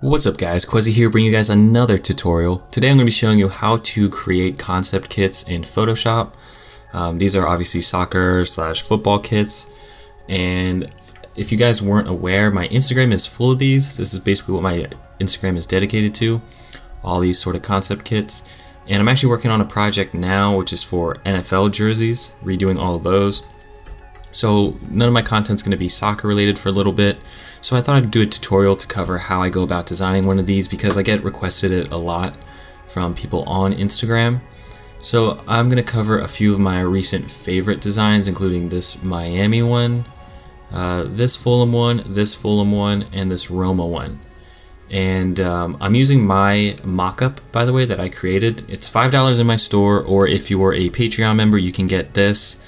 What's up guys, Quezzy here bringing you guys another tutorial. Today I'm going to be showing you how to create concept kits in Photoshop. These are obviously soccer/football kits, and if you guys weren't aware, my Instagram is full of these. This is basically what my Instagram is dedicated to, all these sort of concept kits. And I'm actually working on a project now which is for NFL jerseys, redoing all of those. So none of my content's going to be soccer related for a little bit, so I thought I'd do a tutorial to cover how I go about designing one of these because I get requested it a lot from people on Instagram. So I'm going to cover a few of my recent favorite designs, including this Miami one, this Fulham one, and this Roma one. And I'm using my mock-up, by the way, that I created. It's $5 in my store, or if you are a Patreon member you can get this.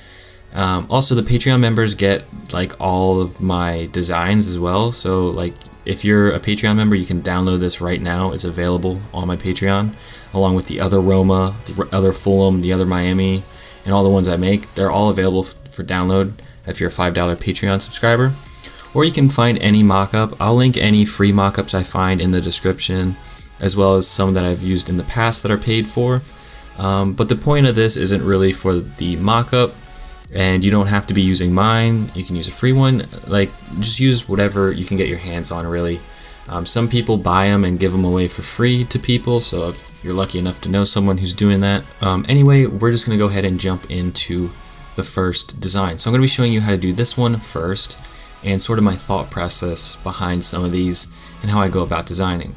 Also, the Patreon members get like all of my designs as well, so like if you're a Patreon member you can download this right now. It's available on my Patreon along with the other Roma, the other Fulham, the other Miami, and all the ones I make. They're all available for download if you're a $5 Patreon subscriber. Or you can find any mock-up. I'll link any free mock-ups I find in the description, as well as some that I've used in the past that are paid for. But the point of this isn't really for the mock-up, and you don't have to be using mine. You can use a free one. Like, just use whatever you can get your hands on, really. Some people buy them and give them away for free to people, so if you're lucky enough to know someone who's doing that. Anyway, we're just going to go ahead and jump into the first design. So I'm going to be showing you how to do this one first, and sort of my thought process behind some of these and how I go about designing.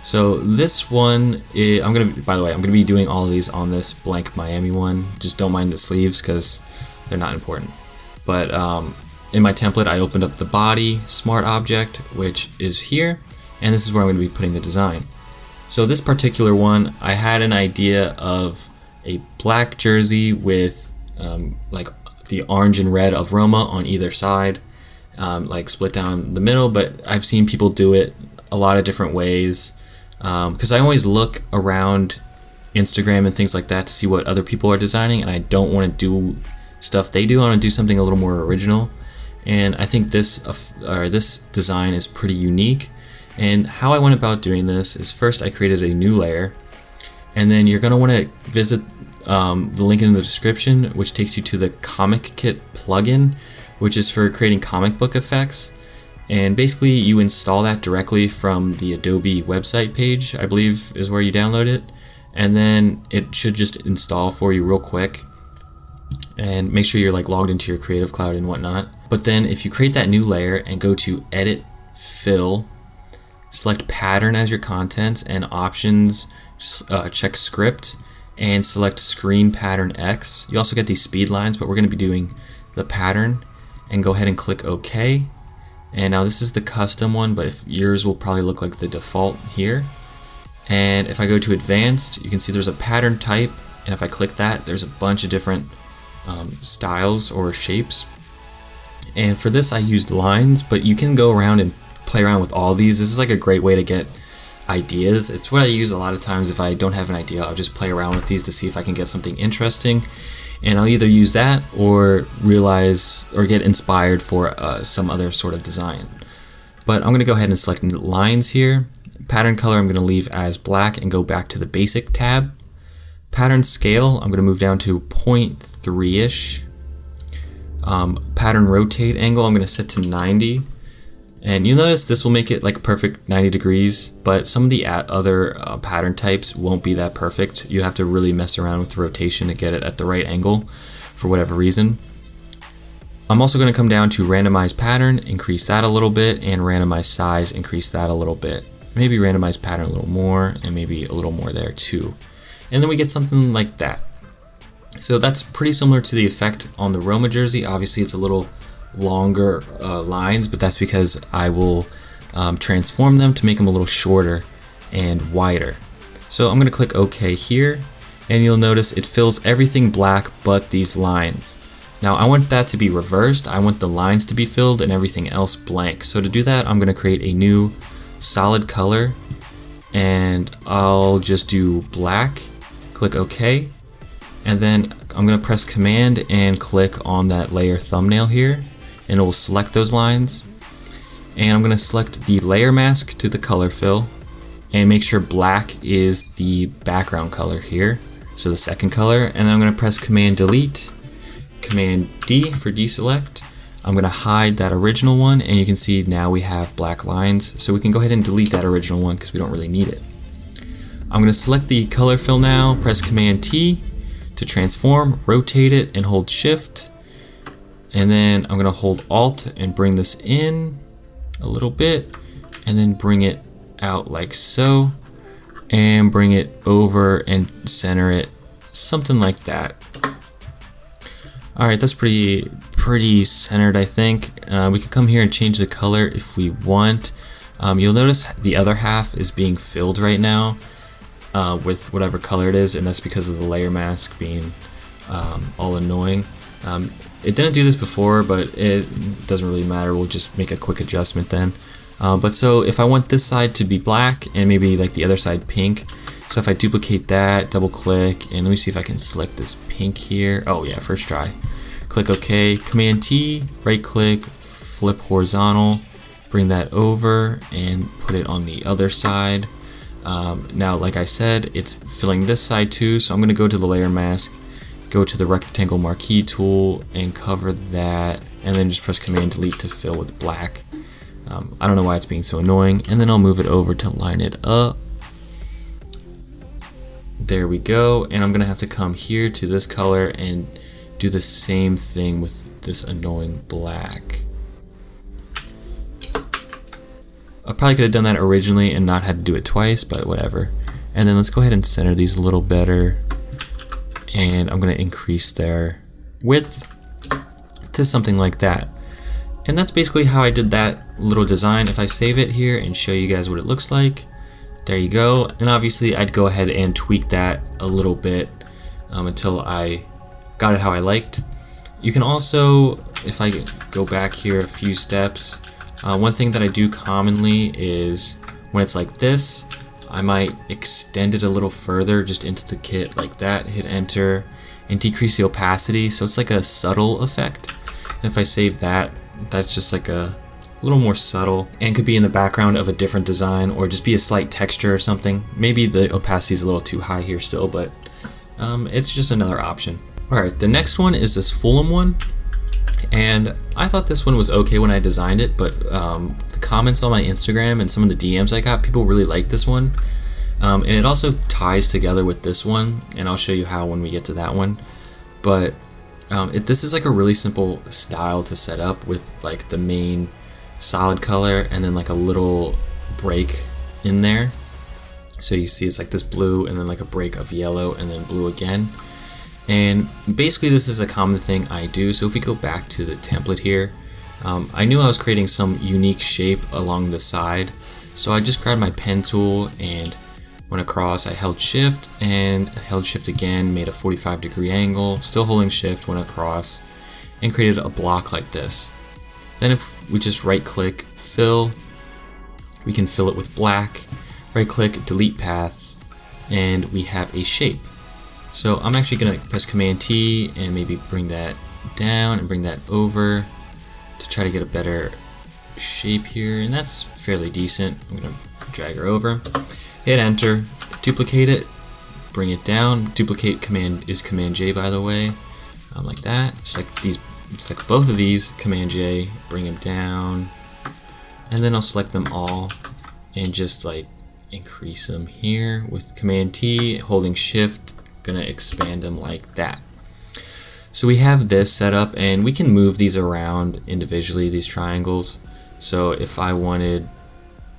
So this one, by the way, I'm going to be doing all of these on this blank Miami one. Just don't mind the sleeves because they're not important. But in my template I opened up the body smart object, which is here, and this is where I'm going to be putting the design. So this particular one, I had an idea of a black jersey with like the orange and red of Roma on either side, like split down the middle, but I've seen people do it a lot of different ways because I always look around Instagram and things like that to see what other people are designing, and I don't want to do stuff they do. I want to do something a little more original, and I think this design is pretty unique. And how I went about doing this is, first I created a new layer, and then you're going to want to visit the link in the description, which takes you to the Comic Kit plugin, which is for creating comic book effects. And basically you install that directly from the Adobe website page, I believe is where you download it, and then it should just install for you real quick. And make sure you're like logged into your Creative Cloud and whatnot. But then if you create that new layer and go to Edit, Fill, select Pattern as your contents, and Options, check Script, and select Screen Pattern X. You also get these speed lines, but we're going to be doing the pattern, and go ahead and click OK. And now this is the custom one, but if yours will probably look like the default here. And if I go to Advanced, you can see there's a pattern type, and if I click that, there's a bunch of different styles or shapes. And for this I used lines, but you can go around and play around with all these. This is like a great way to get ideas. It's what I use a lot of times. If I don't have an idea, I'll just play around with these to see if I can get something interesting, and I'll either use that or realize or get inspired for some other sort of design. But I'm going to go ahead and select lines here. Pattern color I'm going to leave as black and go back to the basic tab. Pattern scale I'm going to move down to 0.3ish. Pattern rotate angle I'm going to set to 90, and you'll notice this will make it like perfect 90 degrees, but some of the other pattern types won't be that perfect. You have to really mess around with the rotation to get it at the right angle for whatever reason. I'm also going to come down to randomize pattern, increase that a little bit, and randomize size, increase that a little bit. Maybe randomize pattern a little more, and maybe a little more there too. And then we get something like that. So that's pretty similar to the effect on the Roma jersey. Obviously it's a little longer lines, but that's because I will transform them to make them a little shorter and wider. So I'm going to click OK here, and you'll notice it fills everything black but these lines. Now I want that to be reversed. I want the lines to be filled and everything else blank. So to do that I'm going to create a new solid color, and I'll just do black. Click OK, and then I'm going to press Command and click on that layer thumbnail here, and it will select those lines. And I'm going to select the layer mask to the color fill and make sure black is the background color here, so the second color. And then I'm going to press Command Delete, Command D for deselect. I'm going to hide that original one, and you can see now we have black lines, so we can go ahead and delete that original one because we don't really need it. I'm going to select the color fill now, press Command T to transform, rotate it, and hold Shift. And then I'm going to hold Alt and bring this in a little bit, and then bring it out like so, and bring it over and center it, something like that. Alright, that's pretty centered, I think. We can come here and change the color if we want. You'll notice the other half is being filled right now with whatever color it is, and that's because of the layer mask being all annoying. It didn't do this before, but it doesn't really matter. We'll just make a quick adjustment then. But so if I want this side to be black and maybe like the other side pink, so if I duplicate that, double click, and let me see if I can select this pink here. Oh yeah, first try. Click OK, Command T, right click, flip horizontal, bring that over and put it on the other side. Now, like I said, it's filling this side too, so I'm going to go to the layer mask, go to the rectangle marquee tool and cover that, and then just press Command Delete to fill with black. I don't know why it's being so annoying, and then I'll move it over to line it up. There we go, and I'm gonna have to come here to this color and do the same thing with this annoying black. I probably could have done that originally and not had to do it twice, but whatever. And then let's go ahead and center these a little better, and I'm gonna increase their width to something like that. And that's basically how I did that little design. If I save it here and show you guys what it looks like, there you go. And obviously I'd go ahead and tweak that a little bit until I got it how I liked. You can also, if I go back here a few steps, one thing that I do commonly is when it's like this, I might extend it a little further just into the kit like that, hit enter, and decrease the opacity so it's like a subtle effect. And if I save that, that's just like a little more subtle and could be in the background of a different design or just be a slight texture or something. Maybe the opacity is a little too high here still, but it's just another option. Alright, the next one is this Fulham one, and I thought this one was okay when I designed it, but the comments on my Instagram and some of the DMs I got, people really like this one. And it also ties together with this one, and I'll show you how when we get to that one. But this is like a really simple style to set up with like the main solid color and then like a little break in there. So you see it's like this blue and then like a break of yellow and then blue again. And basically this is a common thing I do. So if we go back to the template here, I knew I was creating some unique shape along the side. So I just grabbed my pen tool and went across. I held shift and held shift again, made a 45-degree angle, still holding shift, went across and created a block like this. Then if we just right click, fill, we can fill it with black, right click, delete path, and we have a shape. So I'm actually going to press Command T and maybe bring that down and bring that over to try to get a better shape here, and that's fairly decent. I'm going to drag her over, hit enter, duplicate it, bring it down, duplicate command is Command J by the way, like that. Select both of these, Command J, bring them down, and then I'll select them all and just like increase them here with Command T, holding shift, gonna expand them like that. So we have this set up and we can move these around individually, these triangles. So if I wanted,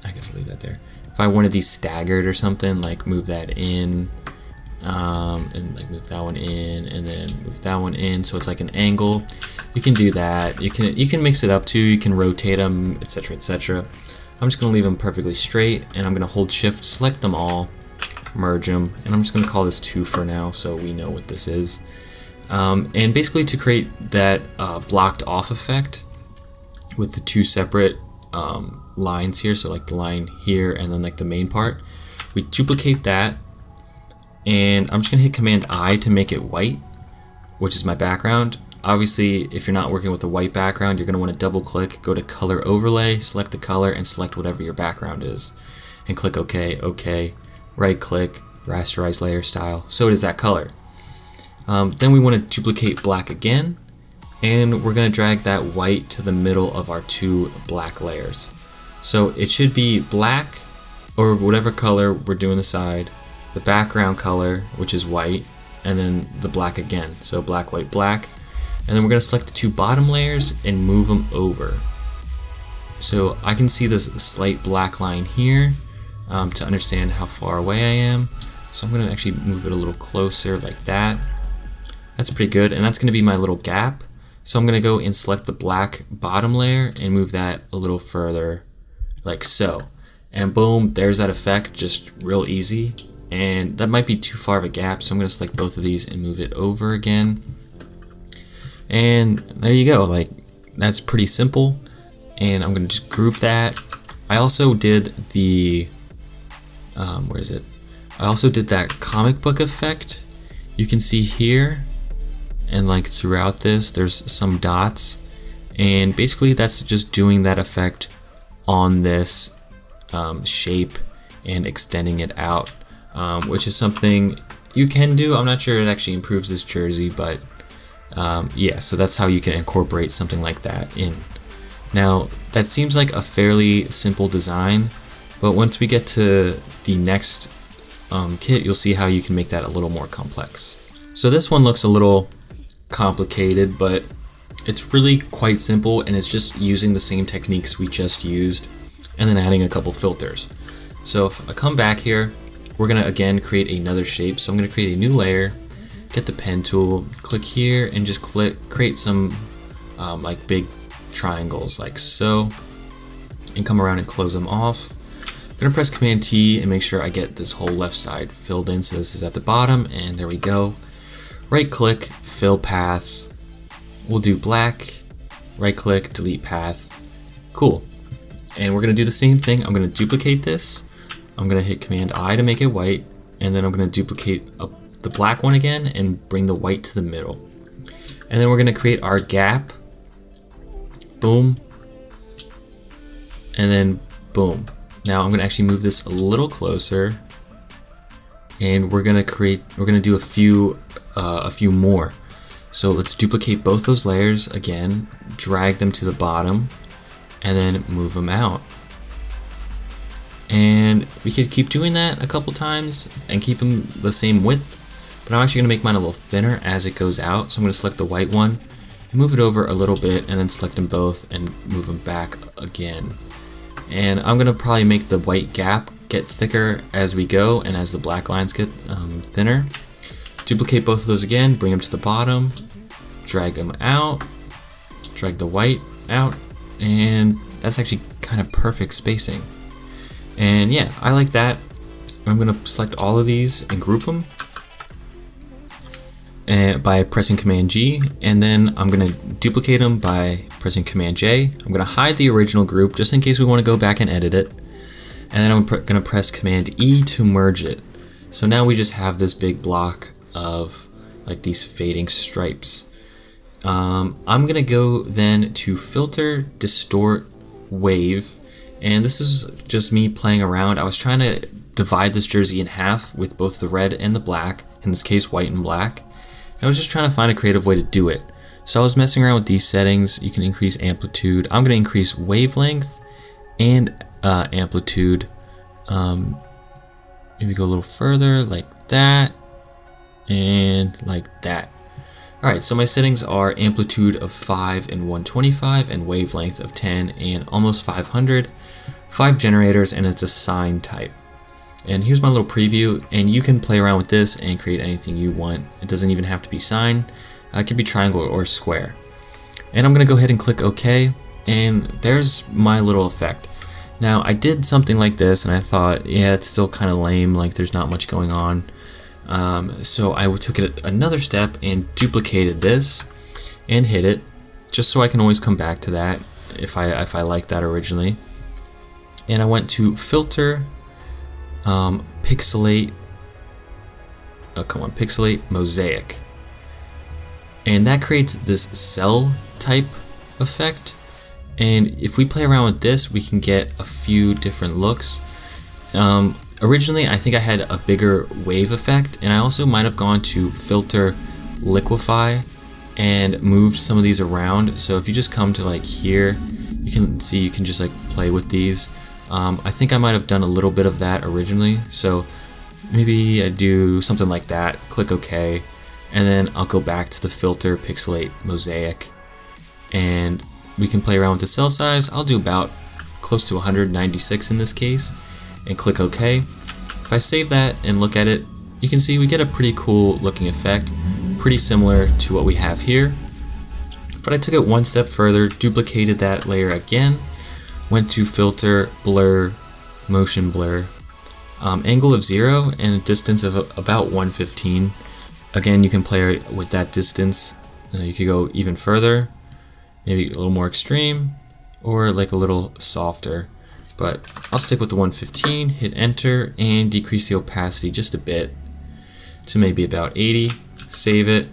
I guess I'll leave that there. If I wanted these staggered or something, like move that in, and like move that one in, and then move that one in, so it's like an angle. You can do that. You can mix it up too. You can rotate them, etc., etc. I'm just gonna leave them perfectly straight, and I'm gonna hold Shift, select them all, merge them, and I'm just gonna call this 2 for now, so we know what this is. And basically, to create that blocked off effect with the 2 separate lines here, so like the line here and then like the main part, we duplicate that, and I'm just gonna hit Command I to make it white, which is my background, obviously, if you're not working with a white background, you're going to want to double click, go to color overlay, select the color, and select whatever your background is. And click OK, OK, right click, rasterize layer style, so it is that color. Then we want to duplicate black again, and we're going to drag that white to the middle of our two black layers. So it should be black, or whatever color we're doing the side, the background color, which is white, and then the black again. So black, white, black. And then we're going to select the two bottom layers and move them over. So I can see this slight black line here to understand how far away I am. So I'm going to actually move it a little closer like that. That's pretty good, and that's going to be my little gap. So I'm going to go and select the black bottom layer and move that a little further like so. And boom, there's that effect, just real easy. And that might be too far of a gap, so I'm going to select both of these and move it over again. And there you go, like that's pretty simple. And I'm going to just group that. I also did the, where is it? I also did that comic book effect. You can see here, and like throughout this, there's some dots. And basically that's just doing that effect on this shape and extending it out, which is something you can do. I'm not sure it actually improves this jersey, but yeah, so that's how you can incorporate something like that in. Now, that seems like a fairly simple design, but once we get to the next kit, you'll see how you can make that a little more complex. So this one looks a little complicated, but it's really quite simple, and it's just using the same techniques we just used and then adding a couple filters. So if I come back here, we're gonna again create another shape. So I'm gonna create a new layer, get the pen tool, click here, and just create some like big triangles like so, and come around and close them off. I'm gonna press Command T and make sure I get this whole left side filled in. So this is at the bottom, and there we go. Right click, fill path. We'll do black, right click, delete path. Cool. And we're gonna do the same thing. I'm gonna duplicate this. I'm gonna hit Command I to make it white, and then I'm gonna duplicate the black one again and bring the white to the middle. And then we're gonna create our gap. Boom. And then boom. Now I'm gonna actually move this a little closer, and we're gonna do a few more. So let's duplicate both those layers again, drag them to the bottom, and then move them out. And we could keep doing that a couple times and keep them the same width, but I'm actually gonna make mine a little thinner as it goes out. So I'm gonna select the white one, move it over a little bit, and then select them both and move them back again. And I'm gonna probably make the white gap get thicker as we go, and as the black lines get thinner. Duplicate both of those again, bring them to the bottom, drag them out, drag the white out, and that's actually kind of perfect spacing. And yeah, I like that. I'm gonna select all of these and group them by pressing Command G, and then I'm gonna duplicate them by pressing Command J. I'm gonna hide the original group just in case we want to go back and edit it, and then I'm gonna press Command E to merge it. So now we just have this big block of like these fading stripes. I'm gonna go then to Filter, Distort, Wave, and this is just me playing around. I was trying to divide this jersey in half with both the red and the black, in this case white and black. I was just trying to find a creative way to do it. So I was messing around with these settings. You can increase amplitude. I'm going to increase wavelength and amplitude. Maybe go a little further like that and like that. Alright, so my settings are amplitude of 5 and 125 and wavelength of 10 and almost 500. 5 generators, and it's a sine type. And here's my little preview, and you can play around with this and create anything you want. It doesn't even have to be sine. It could be triangle or square. And I'm going to go ahead and click OK, and there's my little effect. Now, I did something like this, and I thought, yeah, it's still kind of lame, like there's not much going on. So I took it another step and duplicated this and hit it, just so I can always come back to that if I like that originally. And I went to Filter, Pixelate, Pixelate Mosaic. and that creates this cell type effect. And if we play around with this, we can get a few different looks. Originally, I think I had a bigger wave effect, and I also might have gone to filter liquefy and moved some of these around. So if you just come to like here, you can see you can just like play with these. I think I might have done a little bit of that originally, so maybe I do something like that, click OK, and then I'll go back to the filter pixelate mosaic, and we can play around with the cell size. I'll do about close to 196 in this case, and click OK. If I save that and look at it, you can see we get a pretty cool looking effect, pretty similar to what we have here. But I took it one step further, duplicated that layer again, went to filter, blur, motion blur, angle of 0 and a distance of about 115. Again, you can play with that distance. You could go even further, maybe a little more extreme, or like a little softer. But I'll stick with the 115, hit enter, and decrease the opacity just a bit to maybe about 80, save it.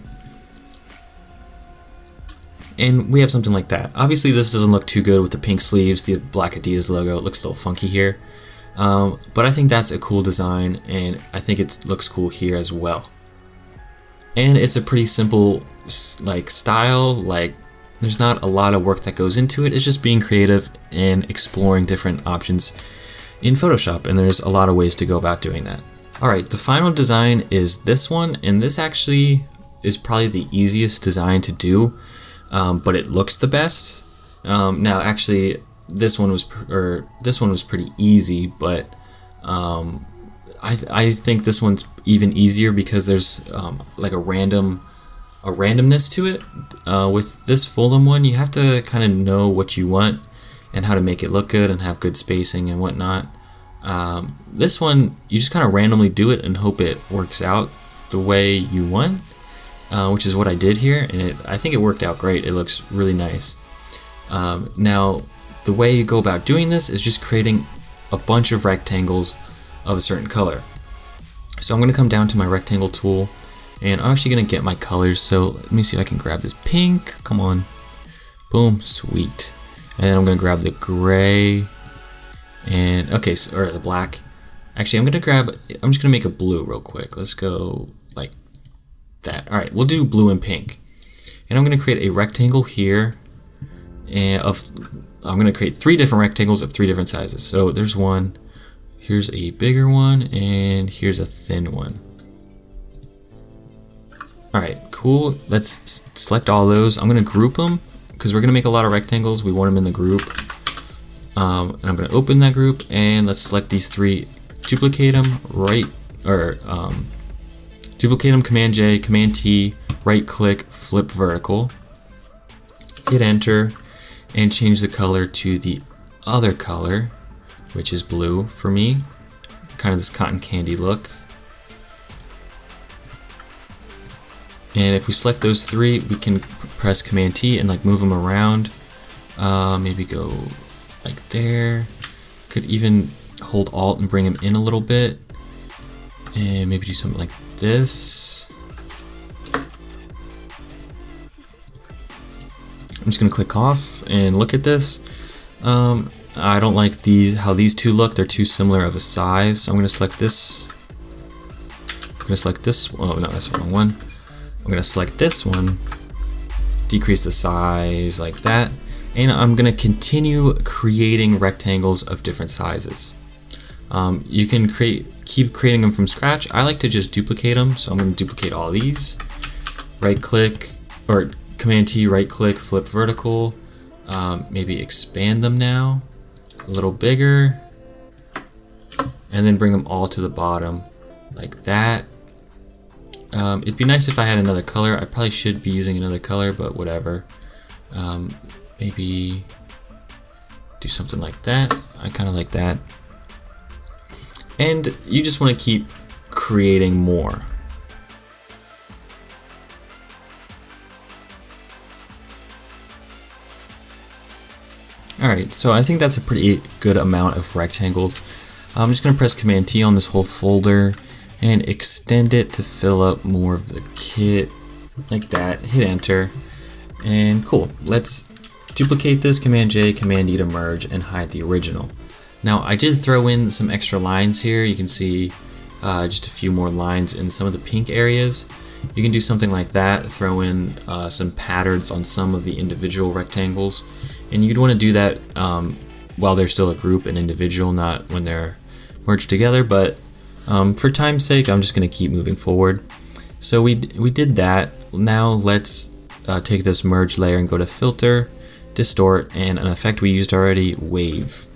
And we have something like that. Obviously this doesn't look too good with the pink sleeves, the black Adidas logo, it looks a little funky here. But I think that's a cool design, and I think it looks cool here as well. And it's a pretty simple like style, like there's not a lot of work that goes into it, it's just being creative and exploring different options in Photoshop, and there's a lot of ways to go about doing that. Alright, the final design is this one, and this actually is probably the easiest design to do. But it looks the best. Now, actually, this one was pretty easy, but I think this one's even easier because there's like a randomness to it. With this Fulham one, you have to kind of know what you want and how to make it look good and have good spacing and whatnot. This one, you just kind of randomly do it and hope it works out the way you want. Which is what I did here, and I think it worked out great. It looks really nice. Now, the way you go about doing this is just creating a bunch of rectangles of a certain color. So I'm going to come down to my rectangle tool, and I'm actually going to get my colors. So let me see if I can grab this pink. Come on. Boom. Sweet. And then I'm going to grab the gray, and okay, so, or the black. Actually, I'm just going to make a blue real quick. Let's go like that. Alright, we'll do blue and pink. And I'm going to create a rectangle here, and I'm going to create 3 different rectangles of 3 different sizes. So there's one, here's a bigger one, and here's a thin one. Alright, cool. Let's select all those. I'm going to group them because we're going to make a lot of rectangles. We want them in the group. And I'm going to open that group, and let's select these 3, duplicate them, duplicate them, Command J, Command T, right click, flip vertical, hit enter, and change the color to the other color, which is blue for me, kind of this cotton candy look. And if we select those 3, we can press Command T and like move them around. Maybe go like there. Could even hold Alt and bring them in a little bit, and maybe do something like this. I'm just gonna click off and look at this. I don't like how these 2 look. They're too similar of a size. So I'm gonna select this. I'm gonna select this. Oh no, that's the wrong one. I'm gonna select this one. Decrease the size like that, and I'm gonna continue creating rectangles of different sizes. You can keep creating them from scratch. I like to just duplicate them, so I'm going to duplicate all these. Right click, or Command T, right click, flip vertical. Maybe expand them now, a little bigger, and then bring them all to the bottom like that. It'd be nice if I had another color. I probably should be using another color, but whatever. Maybe do something like that. I kind of like that. And you just want to keep creating more. Alright, so I think that's a pretty good amount of rectangles. I'm just going to press Command T on this whole folder and extend it to fill up more of the kit. like that, hit enter, and cool. Let's duplicate this, Command J, Command E to merge and hide the original. Now I did throw in some extra lines here. You can see just a few more lines in some of the pink areas. You can do something like that, throw in some patterns on some of the individual rectangles, and you'd want to do that while they're still a group and individual, not when they're merged together, but for time's sake I'm just going to keep moving forward. So we did that. Now let's take this merge layer and go to filter, distort, and an effect we used already, wave.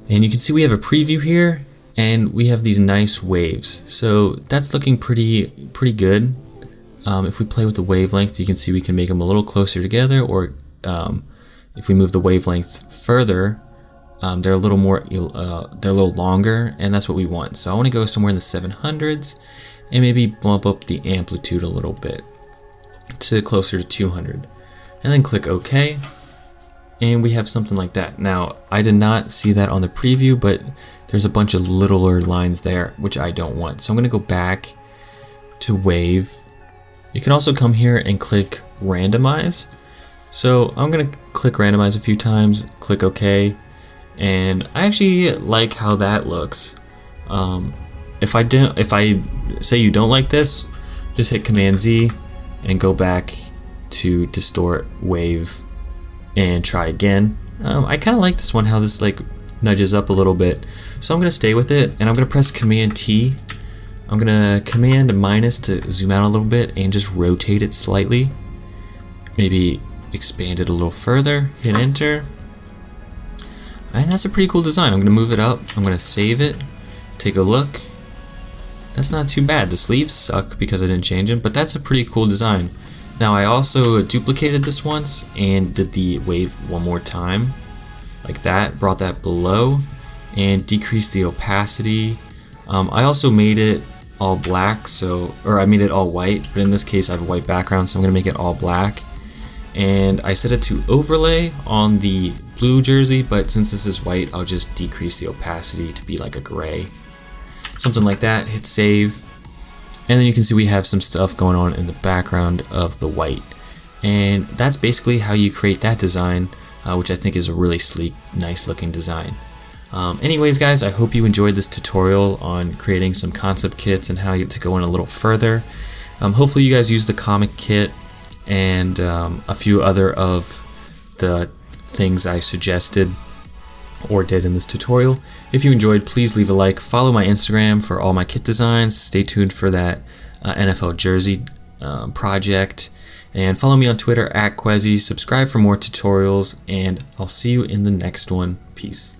And you can see we have a preview here, and we have these nice waves. So that's looking pretty good. If we play with the wavelength, you can see we can make them a little closer together, or if we move the wavelength further, they're a little more, they're a little longer, and that's what we want. So I want to go somewhere in the 700s, and maybe bump up the amplitude a little bit to closer to 200, and then click OK. And we have something like that. Now, I did not see that on the preview, but there's a bunch of littler lines there, which I don't want. So I'm going to go back to wave. You can also come here and click randomize. So I'm going to click randomize a few times, click OK, and I actually like how that looks. If I say you don't like this, just hit Command Z and go back to distort, wave, and try again. I kind of like this one, how this like nudges up a little bit. So I'm going to stay with it, and I'm going to press Command T. I'm going to Command minus to zoom out a little bit and just rotate it slightly. Maybe expand it a little further, hit enter. And that's a pretty cool design. I'm going to move it up, I'm going to save it, take a look. That's not too bad. The sleeves suck because I didn't change them, but that's a pretty cool design. Now I also duplicated this once and did the wave one more time, like that, brought that below, and decreased the opacity. I also made it all black, or I made it all white, but in this case I have a white background, so I'm going to make it all black. And I set it to overlay on the blue jersey, but since this is white, I'll just decrease the opacity to be like a gray. Something like that, hit save. And then you can see we have some stuff going on in the background of the white. And that's basically how you create that design, which I think is a really sleek, nice looking design. Anyways guys, I hope you enjoyed this tutorial on creating some concept kits and how to go in a little further. Hopefully you guys use the comic kit and a few other of the things I suggested or did in this tutorial. If you enjoyed, please leave a like, follow my Instagram for all my kit designs, stay tuned for that NFL jersey project, and follow me on Twitter @Quezzy, subscribe for more tutorials, and I'll see you in the next one. Peace.